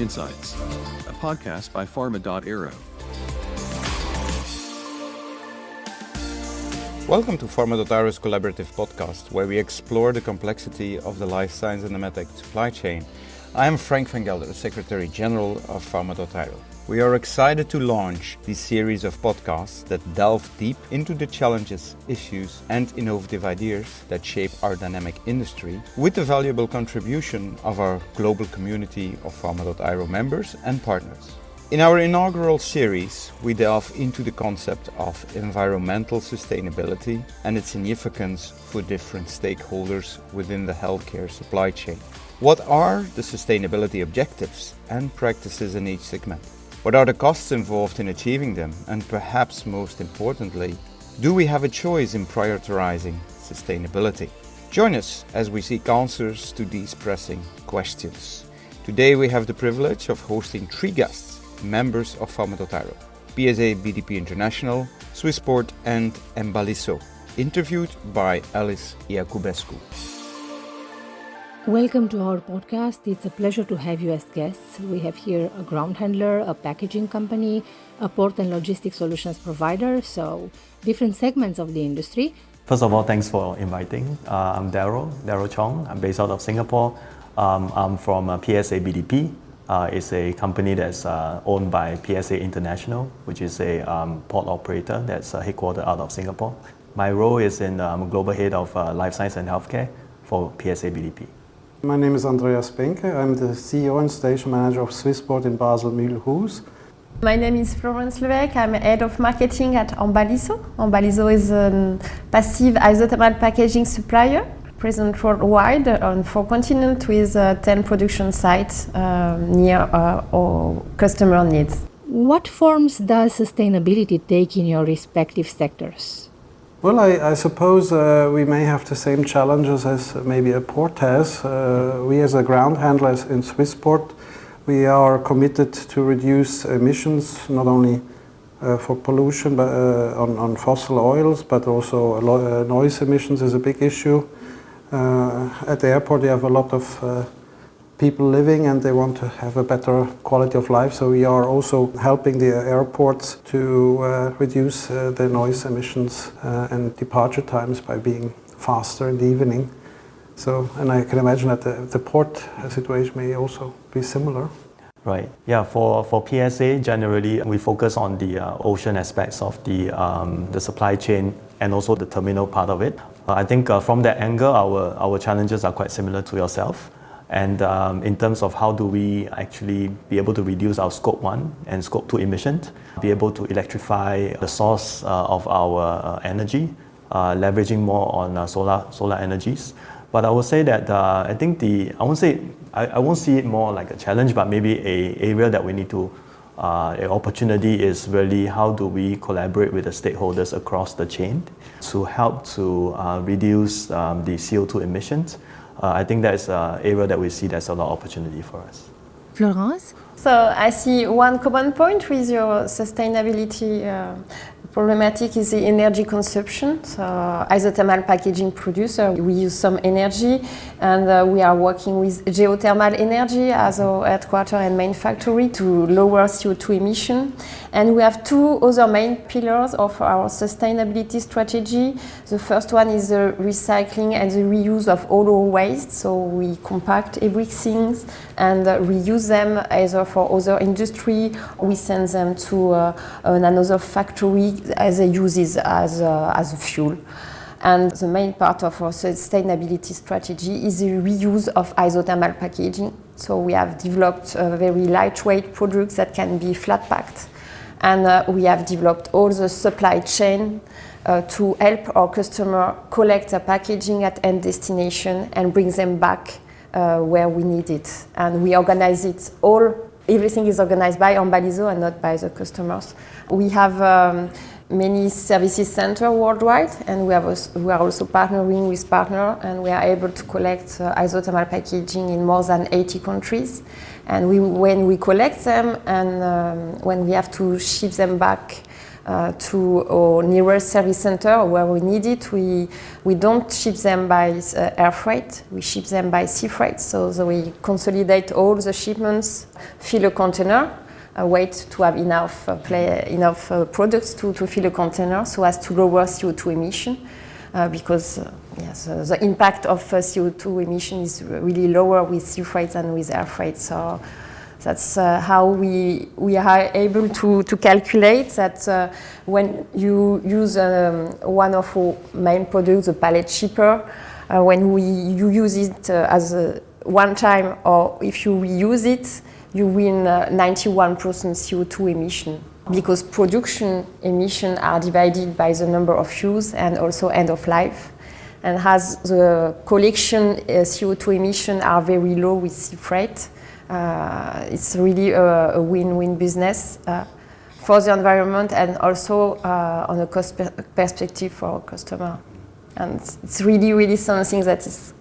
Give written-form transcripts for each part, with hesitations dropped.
Insights, a podcast by Pharma.Aero. Welcome to Pharma.Aero's collaborative podcast, where we explore the complexity of the life science and the medtech supply chain. I am Frank van Gelder, Secretary General of Pharma.Aero. We are excited to launch this series of podcasts that delve deep into the challenges, issues, and innovative ideas that shape our dynamic industry, with the valuable contribution of our global community of Pharma.Aero members and partners. In our inaugural series, we delve into the concept of environmental sustainability and its significance for different stakeholders within the healthcare supply chain. What are the sustainability objectives and practices in each segment? What are the costs involved in achieving them? And perhaps most importantly, do we have a choice in prioritizing sustainability? Join us as we seek answers to these pressing questions. Today we have the privilege of hosting three guests, members of Pharma.Aero, PSA BDP International, Swissport and EMBALL'ISO, interviewed by Alice Iacubescu. Welcome to our podcast. It's a pleasure to have you as guests. We have here a ground handler, a packaging company, a port and logistics solutions provider, so different segments of the industry. First of all, thanks for inviting. I'm Darrel Chong. I'm based out of Singapore. I'm from PSA BDP. It's a company that's owned by PSA International, which is a port operator that's headquartered out of Singapore. My role is I'm a global head of life science and healthcare for PSA BDP. My name is Andreas Behnke. I'm the CEO and station manager of Swissport in Basel-Mühlhus. My name is Florence Lehec. I'm head of marketing at EMBALL'ISO. EMBALL'ISO is a passive isothermal packaging supplier present worldwide on 4 continents with 10 production sites near our customer needs. What forms does sustainability take in your respective sectors? Well, I suppose we may have the same challenges as maybe a port has. We as a ground handlers in Swissport, we are committed to reduce emissions, not only for pollution but on fossil oils, but also noise emissions is a big issue. At the airport, you have a lot of people living and they want to have a better quality of life, so we are also helping the airports to reduce the noise emissions and departure times by being faster in the evening. So, and I can imagine that the port situation may also be similar. Right. Yeah. For PSA, generally we focus on the ocean aspects of the supply chain and also the terminal part of it. I think from that angle, our challenges are quite similar to yourself. And in terms of how do we actually be able to reduce our Scope 1 and Scope 2 emissions, be able to electrify the source of our energy, leveraging more on solar energies. But I would say that I think I won't see it more like a challenge, but maybe an area that we need to, an opportunity is really how do we collaborate with the stakeholders across the chain to help to reduce the CO2 emissions. I think that's an area that we see there's a lot of opportunity for us. Florence? So I see one common point with your sustainability problematic is the energy consumption. So isothermal packaging producer, we use some energy and we are working with geothermal energy as our headquarters and main factory to lower CO2 emission. And we have 2 other main pillars of our sustainability strategy. The first one is the recycling and the reuse of all our waste. So we compact everything and reuse them either for other industry, we send them to another factory as they use it as a fuel. And the main part of our sustainability strategy is the reuse of isothermal packaging. So we have developed very lightweight products that can be flat packed. And we have developed all the supply chain to help our customer collect the packaging at end destination and bring them back where we need it. And we organize it everything is organized by EMBALL'ISO and not by the customers. We have many services centers worldwide, and we are also partnering with partners, and we are able to collect isothermal packaging in more than 80 countries. And when we collect them and when we have to ship them back to our nearest service center where we need it. We don't ship them by air freight, we ship them by sea freight. So we consolidate all the shipments, fill a container, wait to have enough products to fill a container so as to lower CO2 emission. Because the impact of CO2 emission is really lower with sea freight than with air freight. So that's how we are able to calculate that when you use one of our main products, the pallet shipper, when you use it as a one time, or if you reuse it, you win 91% CO2 emission. Because production emissions are divided by the number of use and also end of life. And as the collection CO2 emissions are very low with sea freight, it's really a win-win business for the environment and also on a cost perspective for our customer. And it's really something that is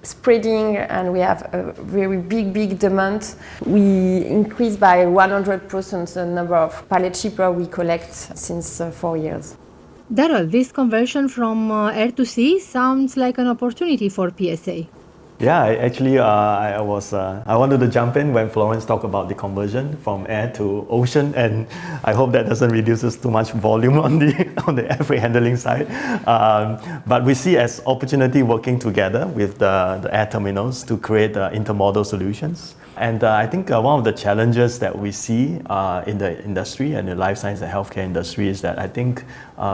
spreading, and we have a very big demand. We increased by 100% the number of pallet shipper we collect since 4 years. Darrel, this conversion from air to sea sounds like an opportunity for PSA. Yeah, I wanted to jump in when Florence talked about the conversion from air to ocean, and I hope that doesn't reduce too much volume on the air freight handling side. But we see as opportunity working together with the air terminals to create intermodal solutions. And I think one of the challenges that we see in the industry and the life science and healthcare industry is that I think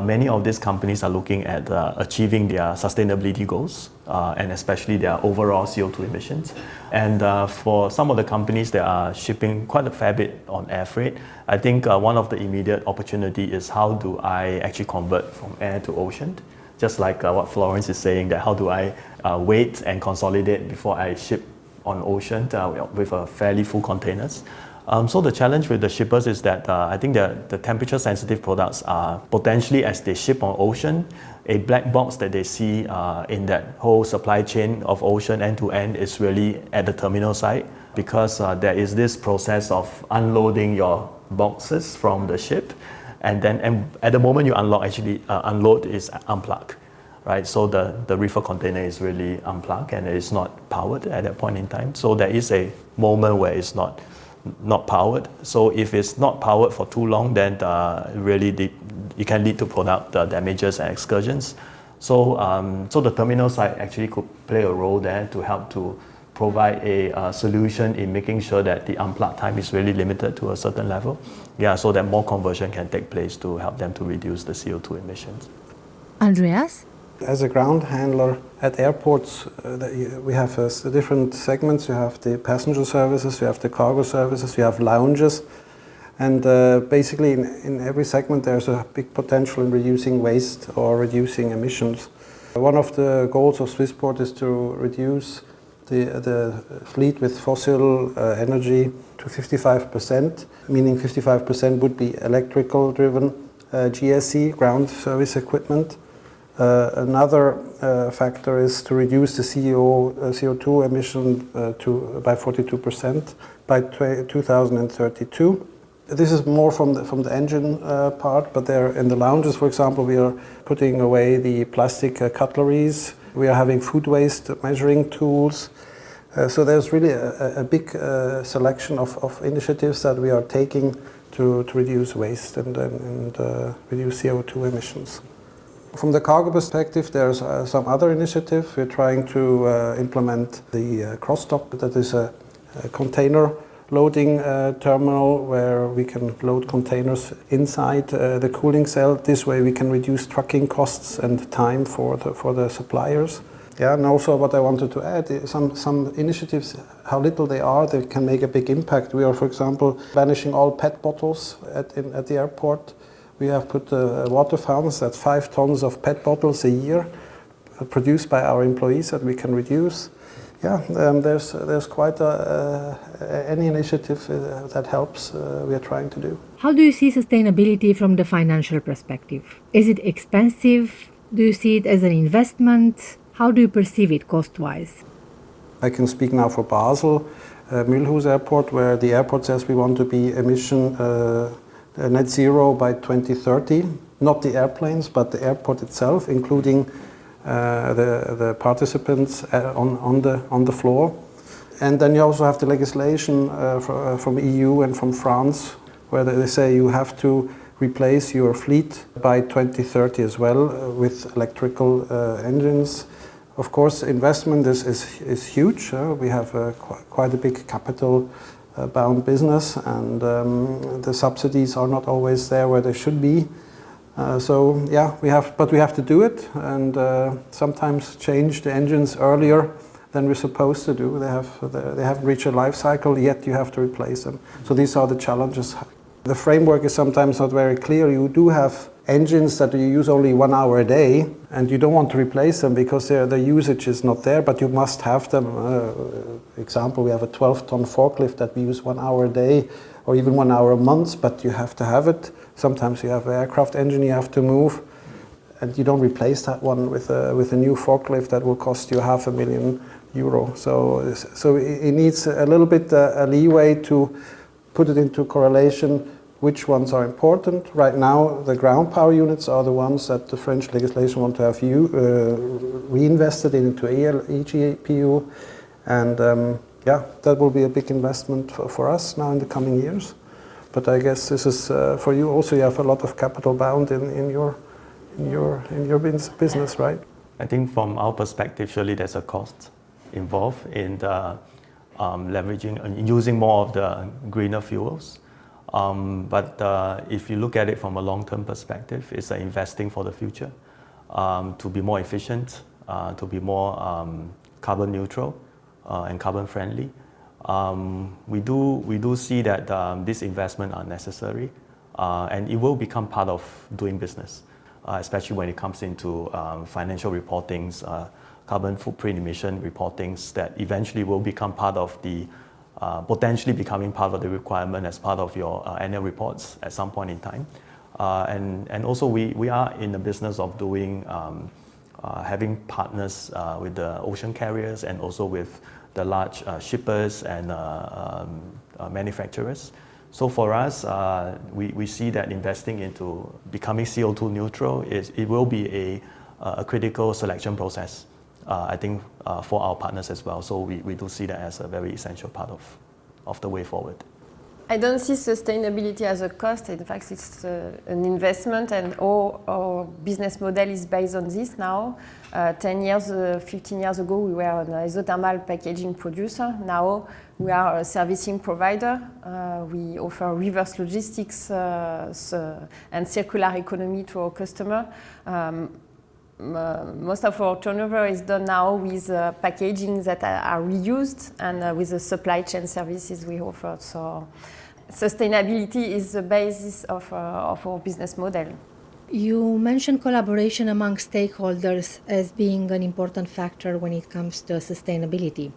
many of these companies are looking at achieving their sustainability goals and especially their overall CO2 emissions. And for some of the companies that are shipping quite a fair bit on air freight, I think one of the immediate opportunity is how do I actually convert from air to ocean? Just like what Florence is saying, that how do I wait and consolidate before I ship on ocean with fairly full containers. So the challenge with the shippers is that I think the temperature sensitive products are potentially, as they ship on ocean, a black box that they see in that whole supply chain of ocean end to end is really at the terminal side, because there is this process of unloading your boxes from the ship, and at the moment you unload is unplug. Right, so the reefer container is really unplugged and it's not powered at that point in time. So there is a moment where it's not powered. So if it's not powered for too long, then it can lead to product damages and excursions. So the terminal side actually could play a role there to help to provide a solution in making sure that the unplug time is really limited to a certain level. Yeah, so that more conversion can take place to help them to reduce the CO2 emissions. Andreas? As a ground handler at airports, we have different segments. You have the passenger services, you have the cargo services, you have lounges. And basically in every segment there's a big potential in reducing waste or reducing emissions. One of the goals of Swissport is to reduce the fleet with fossil energy to 55%, meaning 55% would be electrical driven GSE, ground service equipment. Another factor is to reduce the CO2 emission by 42% by 2032. This is more from the engine part, but there in the lounges, for example, we are putting away the plastic cutleries. We are having food waste measuring tools. So there's really a big selection of initiatives that we are taking to reduce waste and reduce CO2 emissions. From the cargo perspective, there's some other initiative. We're trying to implement the cross-dock, that is a container loading terminal where we can load containers inside the cooling cell. This way we can reduce trucking costs and time for the suppliers. Yeah, and also what I wanted to add is some initiatives, how little they are, they can make a big impact. We are, for example, banishing all PET bottles at the airport. We have put water fountains, that's 5 tons of PET bottles a year produced by our employees that we can reduce. Yeah, there's quite any initiative that helps we are trying to do. How do you see sustainability from the financial perspective? Is it expensive? Do you see it as an investment? How do you perceive it cost-wise? I can speak now for Basel, Mulhouse Airport, where the airport says we want to be emission net zero by 2030. Not the airplanes, but the airport itself, including the participants on the floor. And then you also have the legislation from EU and from France, where they say you have to replace your fleet by 2030 as well with electrical engines. Of course, investment is huge. We have quite a big capital bound business, and the subsidies are not always there where they should be. So yeah, we have to do it, and sometimes change the engines earlier than we're supposed to do. They haven't reached a life cycle yet. You have to replace them. So these are the challenges. The framework is sometimes not very clear. You do have engines that you use only 1 hour a day, and you don't want to replace them because the usage is not there, but you must have them. Example, we have a 12-ton forklift that we use 1 hour a day or even 1 hour a month, but you have to have it. Sometimes you have an aircraft engine you have to move, and you don't replace that one with a new forklift that will cost you €500,000. So it needs a little bit a leeway to put it into correlation which ones are important. Right now, the ground power units are the ones that the French legislation want to have reinvested into eGPU, and that will be a big investment for us now in the coming years. But I guess this is for you also. You have a lot of capital bound in your business, right? I think from our perspective, surely there's a cost involved in the leveraging and using more of the greener fuels. But if you look at it from a long-term perspective, it's investing for the future, to be more efficient, to be more carbon neutral and carbon friendly. We do see that these investments are necessary, and it will become part of doing business, especially when it comes into financial reportings, carbon footprint emission reportings that eventually will become part of the potentially becoming part of the requirement as part of your annual reports at some point in time. And also we are in the business of doing having partners with the ocean carriers and also with the large shippers and manufacturers. So for us, we see that investing into becoming CO2 neutral it will be a critical selection process, I think, for our partners as well. So we do see that as a very essential part of the way forward. I don't see sustainability as a cost. In fact, it's an investment, and our business model is based on this now. 10 years, 15 years ago, we were an isothermal packaging producer. Now we are a servicing provider. We offer reverse logistics and circular economy to our customer. Most of our turnover is done now with packaging that are reused and with the supply chain services we offer. So sustainability is the basis of our business model. You mentioned collaboration among stakeholders as being an important factor when it comes to sustainability.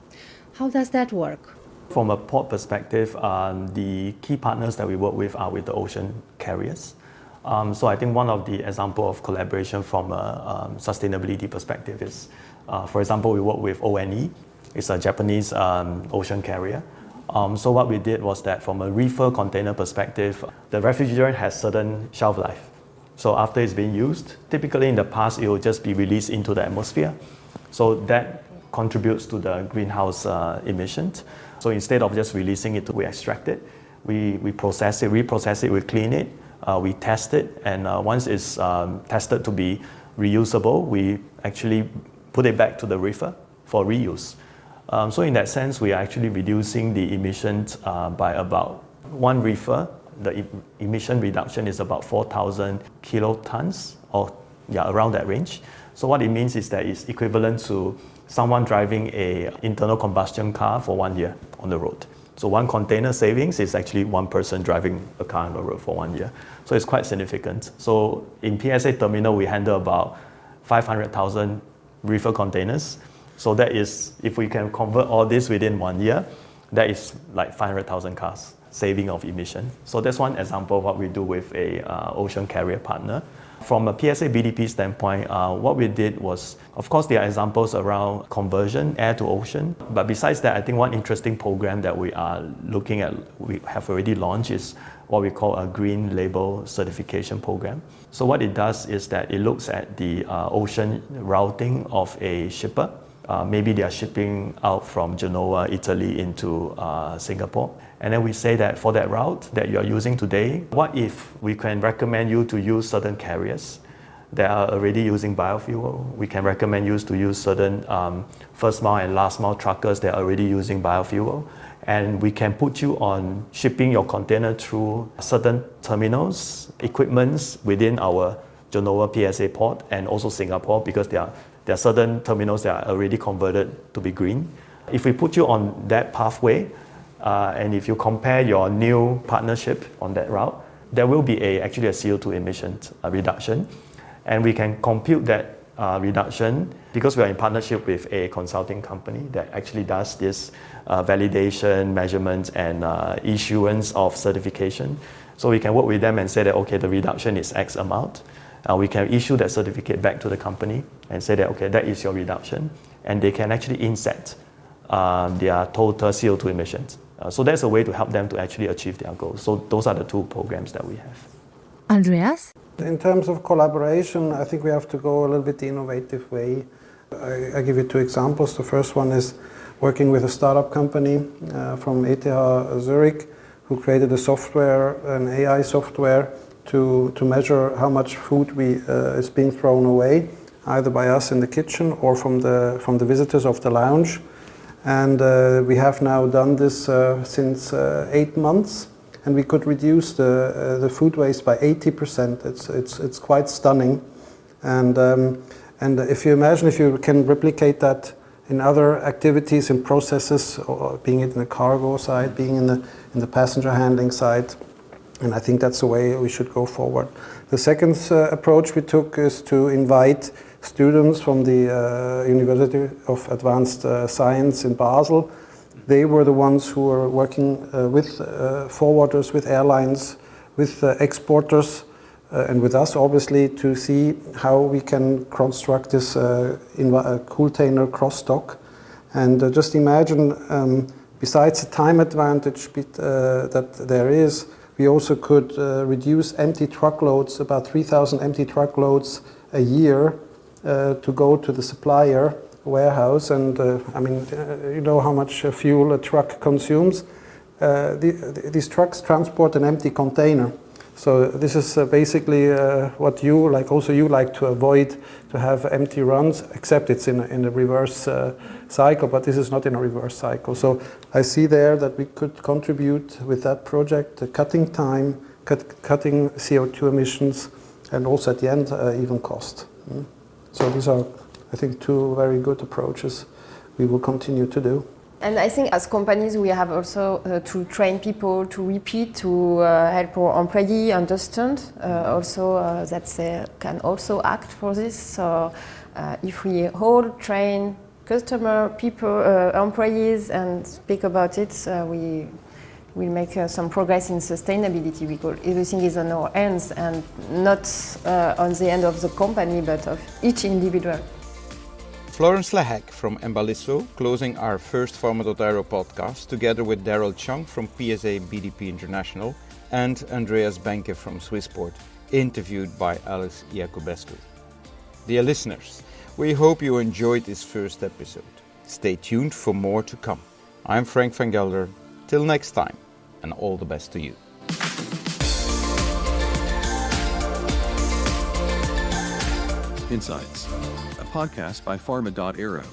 How does that work? From a port perspective, the key partners that we work with are with the ocean carriers. So I think one of the example of collaboration from a sustainability perspective is, for example, we work with ONE. It's a Japanese ocean carrier. So what we did was that from a reefer container perspective, the refrigerant has certain shelf life. So after it's being used, typically in the past, it will just be released into the atmosphere. So that contributes to the greenhouse emissions. So instead of just releasing it, we extract it, we process it, reprocess it, we clean it, we test it, and once it's tested to be reusable, we actually put it back to the reefer for reuse. So in that sense, we are actually reducing the emissions by about one reefer. The emission reduction is about 4,000 kilotons, or around that range. So what it means is that it's equivalent to someone driving an internal combustion car for 1 year on the road. So one container savings is actually one person driving a car on the road for 1 year. So it's quite significant. So in PSA terminal, we handle about 500,000 reefer containers. So that is, if we can convert all this within 1 year, that is like 500,000 cars saving of emission. So that's one example of what we do with a ocean carrier partner. From a PSA BDP standpoint, what we did was, of course, there are examples around conversion, air to ocean. But besides that, I think one interesting program that we are looking at, we have already launched, is what we call a green label certification program. So what it does is that it looks at the ocean routing of a shipper. Maybe they are shipping out from Genoa, Italy into Singapore. And then we say that for that route that you are using today, what if we can recommend you to use certain carriers that are already using biofuel? We can recommend you to use certain first mile and last mile truckers that are already using biofuel. And we can put you on shipping your container through certain terminals, equipments within our Genoa PSA port and also Singapore, because there are certain terminals that are already converted to be green. If we put you on that pathway, and if you compare your new partnership on that route, there will be actually a CO2 emissions reduction. And we can compute that reduction because we are in partnership with a consulting company that actually does this validation, measurements, and issuance of certification. So we can work with them and say that, okay, the reduction is X amount. We can issue that certificate back to the company and say that, okay, that is your reduction. And they can actually inset their total CO2 emissions. So that's a way to help them to actually achieve their goals. So those are the two programs that we have. Andreas? In terms of collaboration, I think we have to go a little bit the innovative way. I give you two examples. The first one is working with a startup company from ETH Zurich, who created a software, an AI software, to measure how much food is being thrown away, either by us in the kitchen or from the visitors of the lounge. And we have now done this since 8 months, and we could reduce the food waste by 80%. It's quite stunning. And if you imagine if you can replicate that in other activities and processes, or being it in the cargo side, being in the passenger handling side, and I think that's the way we should go forward. The second approach we took is to invite students from the University of Advanced Science in Basel. They were the ones who were working with forwarders, with airlines, with exporters, and with us, obviously, to see how we can construct this container cross-dock. And just imagine, besides the time advantage that there is, we also could reduce empty truckloads, about 3,000 empty truckloads a year, to go to the supplier warehouse. And I mean, you know how much fuel a truck consumes. These trucks transport an empty container. So this is basically what you like to avoid, to have empty runs, except it's in a reverse cycle, but this is not in a reverse cycle. So I see there that we could contribute with that project, cutting time, cutting CO2 emissions, and also at the end even cost. So these are, I think, two very good approaches we will continue to do. And I think as companies we have also to train people to repeat, to help our employees understand also that they can also act for this. So if we all train customer, people, employees and speak about it, we will make some progress in sustainability, because everything is on our hands and not on the end of the company, but of each individual. Florence Lehec from EMBALL'ISO, closing our first Pharma.Aero podcast, together with Darrel Chong from PSA BDP International and Andreas Behnke from Swissport, interviewed by Alice Iacobescu. Dear listeners, we hope you enjoyed this first episode. Stay tuned for more to come. I'm Frank van Gelder. Till next time, and all the best to you. Insights, a podcast by Pharma.Aero.